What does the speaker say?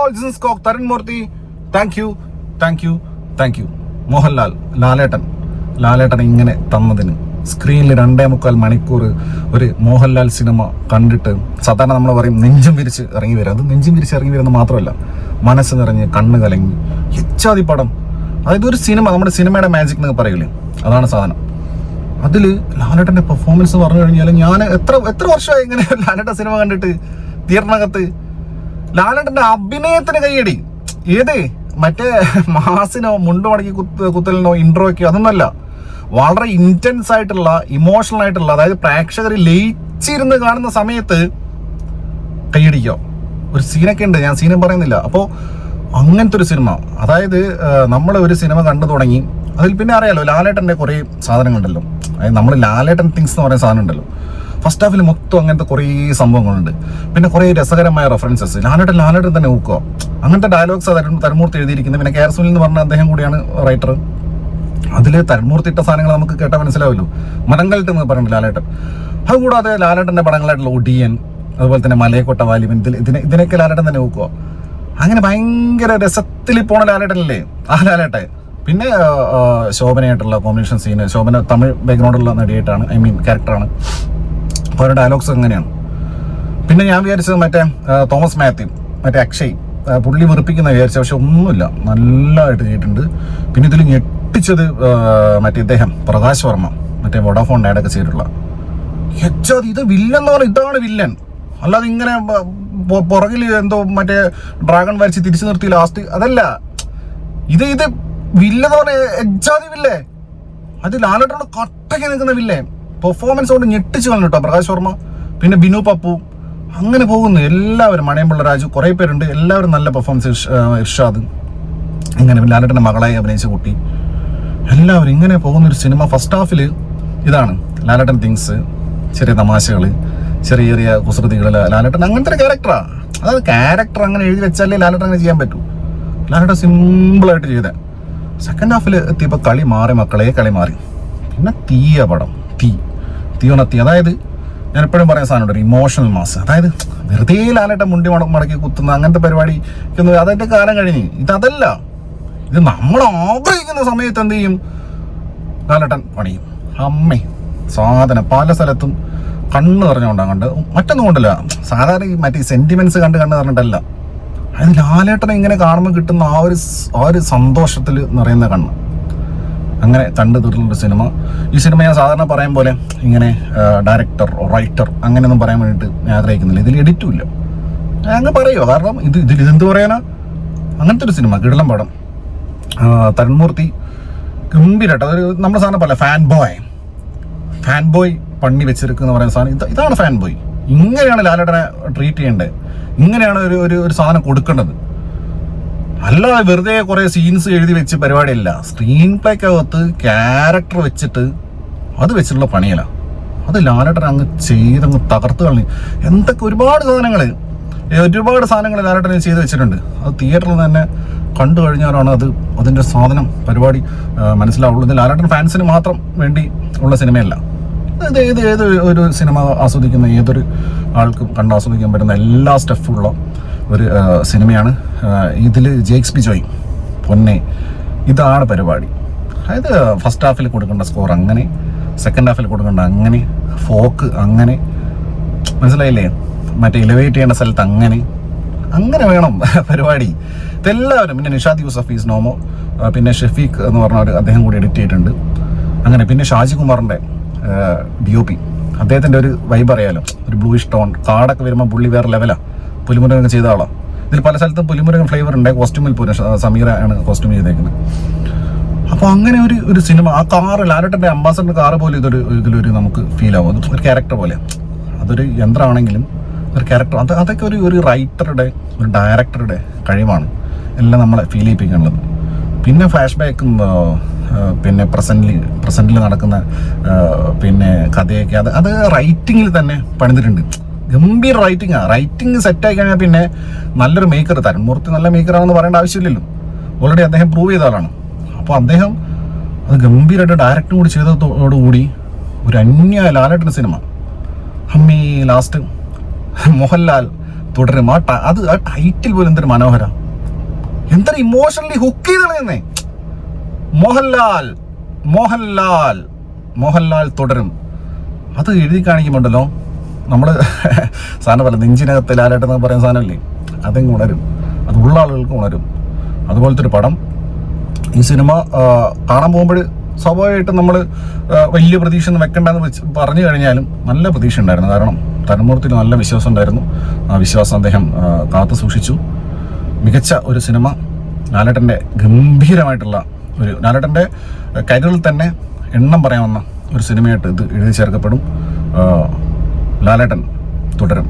All, this is coke Tarun Moorthy. Thank you Mohanlal. ലാലേട്ടൻ ഇങ്ങനെ തന്നതിന് സ്ക്രീനിൽ 2.25 മണിക്കൂർ ഒരു മോഹൻലാൽ സിനിമ കണ്ടിട്ട് സാധാരണ നമ്മൾ പറയും നെഞ്ചും വിരിച്ച് ഇറങ്ങി വരും. അത് നെഞ്ചും വിരിച്ച് ഇറങ്ങി വരുന്നത് മാത്രമല്ല, മനസ്സ് നിറഞ്ഞ് കണ്ണ് കലങ്ങി എച്ചാതി പടം. അതായത് ഒരു സിനിമ, നമ്മുടെ സിനിമയുടെ മാജിക് എന്നൊക്കെ പറയില്ലേ, അതാണ് സാധനം. അതിൽ ലാലേട്ടൻ്റെ പെർഫോമൻസ് പറഞ്ഞു കഴിഞ്ഞാൽ ഞാൻ എത്ര വർഷമായി ഇങ്ങനെ ലാലേട്ടൻ സിനിമ കണ്ടിട്ട് തിയേറ്ററിനകത്ത്. ലാലേട്ടൻ്റെ അഭിനയത്തിന് കൈയടി. ഏത് മറ്റേ മാസിനോ മുണ്ട് മടക്കി കുത്തലിനോ ഇൻട്രോയ്ക്കോ അതൊന്നല്ല, വളരെ ഇന്റൻസ് ആയിട്ടുള്ള ഇമോഷണൽ ആയിട്ടുള്ള, അതായത് പ്രേക്ഷകർ ലയിച്ചിരുന്ന് കാണുന്ന സമയത്ത് കൈയടിക്കോ ഒരു സീനൊക്കെ ഉണ്ട്. ഞാൻ സീനും പറയുന്നില്ല. അപ്പോൾ അങ്ങനത്തെ ഒരു സിനിമ, അതായത് നമ്മൾ ഒരു സിനിമ കണ്ടു തുടങ്ങി, അതിൽ പിന്നെ അറിയാലോ ലാലേട്ടൻ്റെ കുറേ സാധനങ്ങളുണ്ടല്ലോ. അതായത് നമ്മൾ ലാലേട്ടൻ തിങ്സ് എന്ന് പറയുന്ന സാധനം ഉണ്ടല്ലോ. ഫസ്റ്റ് ഹാഫിൽ മൊത്തം അങ്ങനത്തെ കുറേ സംഭവങ്ങളുണ്ട്. പിന്നെ കുറേ രസകരമായ റെഫറൻസസ്. ലാലേട്ടൻ തന്നെ നോക്കുക. അങ്ങനത്തെ ഡയലോഗ്സ് തരുൺമൂർത്തി എഴുതിയിരിക്കുന്നത്. പിന്നെ കെയർ സുനിൽ എന്ന് പറഞ്ഞ അദ്ദേഹം കൂടിയാണ് റൈറ്റർ. അതിൽ തരുൺമൂർത്തി ഇട്ട സാധനങ്ങൾ നമുക്ക് കേട്ടാൽ മനസ്സിലാവുമല്ലോ. മരങ്കൽട്ട് എന്ന് പറയുന്നത് ലാലേട്ടൻ. അതുകൂടാതെ ലാലേട്ടൻ്റെ പടങ്ങളായിട്ടുള്ള ഒടിയൻ, അതുപോലെ തന്നെ മലയക്കോട്ട വാലിബൻ, ഇതിനൊക്കെ ലാലേട്ടൻ തന്നെ നോക്കുക. അങ്ങനെ ഭയങ്കര രസത്തിൽ പോണ ലാലേട്ടനല്ലേ ആ ലാലേട്ടൻ. പിന്നെ ശോഭനയായിട്ടുള്ള കോമ്പിനേഷൻ സീന്. ശോഭന തമിഴ് ബാക്ക്ഗ്രൗണ്ടുള്ള നടിയായിട്ടാണ്, ക്യാരക്ടറാണ്. അപ്പോൾ അവരുടെ ഡയലോഗ്സ് എങ്ങനെയാണ്. പിന്നെ ഞാൻ വിചാരിച്ചത് മറ്റേ തോമസ് മാത്യു, മറ്റേ അക്ഷയ്, പുള്ളി വെറുപ്പിക്കുന്ന വിചാരിച്ചത്. പക്ഷെ ഒന്നുമില്ല, നല്ലതായിട്ട് ചെയ്തിട്ടുണ്ട്. പിന്നെ ഇതിൽ ഞെട്ടിച്ചത് മറ്റേ ഇദ്ദേഹം പ്രകാശ് വർമ്മ, മറ്റേ വോഡാഫോൺ ആഡൊക്കെ ചെയ്തിട്ടുള്ള. ഇത് വില്ലൻ എന്ന് പറഞ്ഞാൽ ഇതാണ് വില്ലൻ. അല്ലാതെ ഇങ്ങനെ പുറകിൽ എന്തോ മറ്റേ ഡ്രാഗൺ വരച്ച് തിരിച്ചു നിർത്തി ലാസ്റ്റ് അതല്ല. ഇത് വില്ലെന്ന് പറഞ്ഞ എജാതി വില്ലേ. അത് ലാലേട്ടനോട് കട്ടയ്ക്ക് നിൽക്കുന്ന വില്ലേ. പെർഫോമൻസ് കൊണ്ട് ഞെട്ടിച്ചു വന്നു കേട്ടോ പ്രകാശ് വർമ്മ. പിന്നെ ബിനു പപ്പു, അങ്ങനെ പോകുന്നു എല്ലാവരും. മണിയമ്പിള്ള രാജു, കുറേ പേരുണ്ട്. എല്ലാവരും നല്ല പെർഫോമൻസ്. ഇർഷാദ്, ഇങ്ങനെ ലാലേട്ടൻ്റെ മകളായി അഭിനയിച്ച കുട്ടി, എല്ലാവരും ഇങ്ങനെ പോകുന്നൊരു സിനിമ. ഫസ്റ്റ് ഹാഫിൽ ഇതാണ് ലാലേട്ടൻ തിങ്സ്, ചെറിയ തമാശകൾ, ചെറിയ ചെറിയ കുസൃതികൾ. ലാലേട്ടൻ അങ്ങനത്തെ ഒരു ക്യാരക്ടറാണ്. അതായത് ക്യാരക്ടർ അങ്ങനെ എഴുതി വെച്ചാലേ ലാലേട്ടൻ അങ്ങനെ ചെയ്യാൻ പറ്റൂ. ലാലേട്ടൻ സിമ്പിളായിട്ട് ചെയ്തേ. സെക്കൻഡ് ഹാഫിൽ എത്തിയപ്പോൾ കളി മാറി മക്കളെ, കളി മാറി. പിന്നെ പടം തീ. അതായത് ഞാൻ എപ്പോഴും പറയുന്ന സാധനമുണ്ട്, ഒരു ഇമോഷണൽ മാസ്. അതായത് വെറുതെ ലാലേട്ടൻ മുണ്ടി മടക്കി കുത്തുന്ന അങ്ങനത്തെ പരിപാടിക്കൊന്നും അതിൻ്റെ കാലം കഴിഞ്ഞ്. ഇതല്ല, ഇത് നമ്മൾ ആഗ്രഹിക്കുന്ന സമയത്ത് എന്ത് ചെയ്യും, ലാലേട്ടൻ പണിയും. അമ്മേ സാധനം പല സ്ഥലത്തും കണ്ണ് നിറഞ്ഞുകൊണ്ടാണ് കണ്ട്. മറ്റൊന്നും കൊണ്ടല്ല, സാധാരണ ഈ മറ്റേ സെന്റിമെന്റ്സ് കണ്ണ് പറഞ്ഞിട്ടല്ല. അത് ലാലേട്ടനെ ഇങ്ങനെ കാണുമ്പോൾ കിട്ടുന്ന ആ ഒരു സന്തോഷത്തിൽ നിറയുന്ന കണ്ണ്. അങ്ങനെ കണ്ടു തീർന്നൊരു സിനിമ. ഈ സിനിമ ഞാൻ സാധാരണ പറയും പോലെ ഇങ്ങനെ ഡയറക്ടർ, റൈറ്റർ അങ്ങനെയൊന്നും പറയാൻ വേണ്ടിയിട്ട് ഞാൻ ആഗ്രഹിക്കുന്നില്ല. ഇതിൽ എഡിറ്റും ഇല്ല. ഞാൻ അങ്ങ് പറയുമോ, കാരണം ഇതെന്ത് പറയാനാ. അങ്ങനത്തെ ഒരു സിനിമ, കിടിലം പടം. തരുൺമൂർത്തി ഗംഭീരമായിട്ട്. അതൊരു നമ്മുടെ സാധനം പോലെ ഫാൻ ബോയ് പണി വെച്ചെടുക്കുന്ന പറയുന്ന സാധനം. ഇതാണ് ഫാൻ ബോയ്. ഇങ്ങനെയാണ് ലാലേട്ടനെ ട്രീറ്റ് ചെയ്യേണ്ടത്. ഇങ്ങനെയാണ് ഒരു സാധനം കൊടുക്കേണ്ടത്. അല്ലാതെ വെറുതെ കുറേ സീൻസ് എഴുതി വെച്ച് പരിപാടിയല്ല. സ്ക്രീൻ പ്ലേക്കകത്ത് ക്യാരക്ടർ വെച്ചിട്ട് അത് വെച്ചിട്ടുള്ള പണിയല്ല. അത് ലാലേട്ടൻ അങ്ങ് തകർത്ത് കളഞ്ഞു. എന്തൊക്കെ ഒരുപാട് സാധനങ്ങൾ ലാലേട്ടൻ ചെയ്ത് വെച്ചിട്ടുണ്ട്. അത് തിയേറ്ററിൽ തന്നെ കണ്ടു കഴിഞ്ഞാലാണ് അതിൻ്റെ സാധനം പരിപാടി മനസ്സിലാവുള്ളൂ. ഇത് ലാലേട്ടൻ ഫാൻസിന് മാത്രം വേണ്ടി ഉള്ള സിനിമയല്ല. ഏത് ഒരു സിനിമ ആസ്വദിക്കുന്ന ഏതൊരു ആൾക്കും കണ്ട് ആസ്വദിക്കാൻ പറ്റുന്ന എല്ലാ സ്റ്റെഫുള്ള ഒരു സിനിമയാണ്. ഇതിൽ ജെയ്ക്സ് ബിജോയ് പൊന്നെ, ഇതാണ് പരിപാടി. അതായത് ഫസ്റ്റ് ഹാഫിൽ കൊടുക്കേണ്ട സ്കോർ അങ്ങനെ, സെക്കൻഡ് ഹാഫിൽ കൊടുക്കേണ്ട അങ്ങനെ, ഫോക്ക് അങ്ങനെ, മനസ്സിലായില്ലേ, മറ്റേ എലിവേറ്റ് ചെയ്യേണ്ട സ്ഥലത്ത് അങ്ങനെ വേണം പരിപാടി. ഇതെല്ലാവരും. പിന്നെ നിഷാദ് യൂസഫ് ഈസ് നോമോ, പിന്നെ ഷെഫീഖ് എന്ന് പറഞ്ഞ അദ്ദേഹം കൂടി എഡിറ്റ് ചെയ്തിട്ടുണ്ട്. അങ്ങനെ പിന്നെ ഷാജി കുമാറിൻ്റെ DOP, അദ്ദേഹത്തിൻ്റെ ഒരു വൈബ് അറിയാലോ, ഒരു ബ്ലൂയിഷ് ടോൺ. കാടൊക്കെ വരുമ്പോൾ പുള്ളി വേറെ ലെവലാണ്. പുലിമുരുകൻ ചെയ്ത ആളാണ്. ഇതിൽ പല സ്ഥലത്തും പുലിമുരുകൻ ഫ്ലേവർ ഉണ്ട്. കോസ്റ്റ്യൂമിൽ പോലും സമീറ ആണ് കോസ്റ്റ്യൂം ചെയ്തേക്കുന്നത്. അപ്പോൾ അങ്ങനെ ഒരു സിനിമ. ആ കാറ്, ലാലേട്ടൻ്റെ അംബാസഡർ കാറ് പോലെ ഇതിലൊരു നമുക്ക് ഫീൽ ആവും. അത് ഒരു ക്യാരക്ടർ പോലെ. അതൊരു യന്ത്രമാണെങ്കിലും ഒരു ക്യാരക്ടർ. അതൊക്കെ ഒരു റൈറ്ററുടെ, ഒരു ഡയറക്ടറുടെ കഴിവാണ് എല്ലാം നമ്മളെ ഫീൽ ചെയ്യിപ്പിക്കാനുള്ളത്. പിന്നെ ഫ്ലാഷ് ബാക്കും പിന്നെ പ്രസന്റിൽ നടക്കുന്ന പിന്നെ കഥയൊക്കെ അത് റൈറ്റിങ്ങിൽ തന്നെ പണിതിട്ടുണ്ട്. ഗംഭീര റൈറ്റിംഗ് സെറ്റായി കഴിഞ്ഞാൽ പിന്നെ നല്ലൊരു മേക്കർ. തരുൺമൂർത്തി നല്ല മേക്കറാണെന്ന് പറയേണ്ട ആവശ്യമില്ലല്ലോ. ഓൾറെഡി അദ്ദേഹം പ്രൂവ് ചെയ്ത ആളാണ്. അപ്പോൾ അദ്ദേഹം അത് ഗംഭീരമായിട്ട് ഡയറക്റ്റും കൂടി ചെയ്തതോടുകൂടി ഒരു ലാലേട്ടൻ സിനിമ. അമ്മേ ലാസ്റ്റ് മോഹൻലാൽ തുടരും. അത് ആ ടൈറ്റിൽ പോലും എന്തൊരു മനോഹര, എന്തൊരു ഇമോഷണലി ഹുക്ക് ചെയ്ത് കളയുന്നേ. മോഹൻലാൽ മോഹൻലാൽ മോഹൻലാൽ തുടരും. അത് എഴുതി കാണിക്കുമ്പോണ്ടല്ലോ നമ്മൾ സാധനം പോലെ നെഞ്ചിനകത്ത് ലാലേട്ടൻ എന്ന് പറയുന്ന സാധനമല്ലേ, അതങ്ങ് ഉണരും, അത് ഉള്ള ആളുകൾക്ക് ഉണരും. അതുപോലത്തെ ഒരു പടം. ഈ സിനിമ കാണാൻ പോകുമ്പോൾ സ്വാഭാവികമായിട്ടും നമ്മൾ വലിയ പ്രതീക്ഷ ഒന്നും വെക്കണ്ടെന്ന് പറഞ്ഞു കഴിഞ്ഞാലും നല്ല പ്രതീക്ഷ ഉണ്ടായിരുന്നു. കാരണം തരുമൂർത്തിയിൽ നല്ല വിശ്വാസം ഉണ്ടായിരുന്നു. ആ വിശ്വാസം അദ്ദേഹം കാത്തു സൂക്ഷിച്ചു. മികച്ച ഒരു സിനിമ, ലാലേട്ടൻ്റെ ഗംഭീരമായിട്ടുള്ള ഒരു, ലാലേട്ടൻ്റെ കരിയറിൽ തന്നെ എണ്ണം പറയാവുന്ന ഒരു സിനിമയായിട്ട് ഇത് എഴുതി ചേർക്കപ്പെടും. ലാലേട്ടൻ തുടരും.